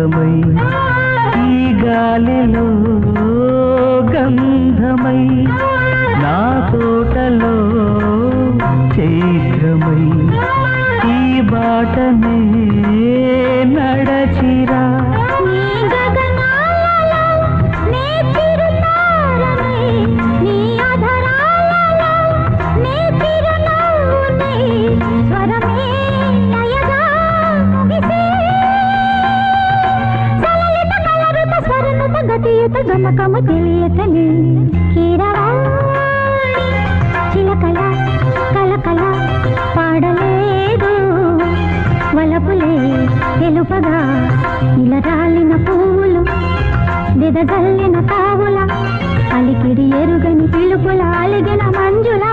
అందమై ఈ గాలిలో గంధమై నా తోటలో చైత్రమై ఈ బాటనే నడచిరా గమకము తెలియకనే కీరవాణి చిలకల కలకల పాడలేదు వలపులే తెలుపగా ఇలా రాలిన పువ్వులు దిదజల్లిన తావుల అలికిడి ఎరుగని పిలుపుల అలిగిన మంజుల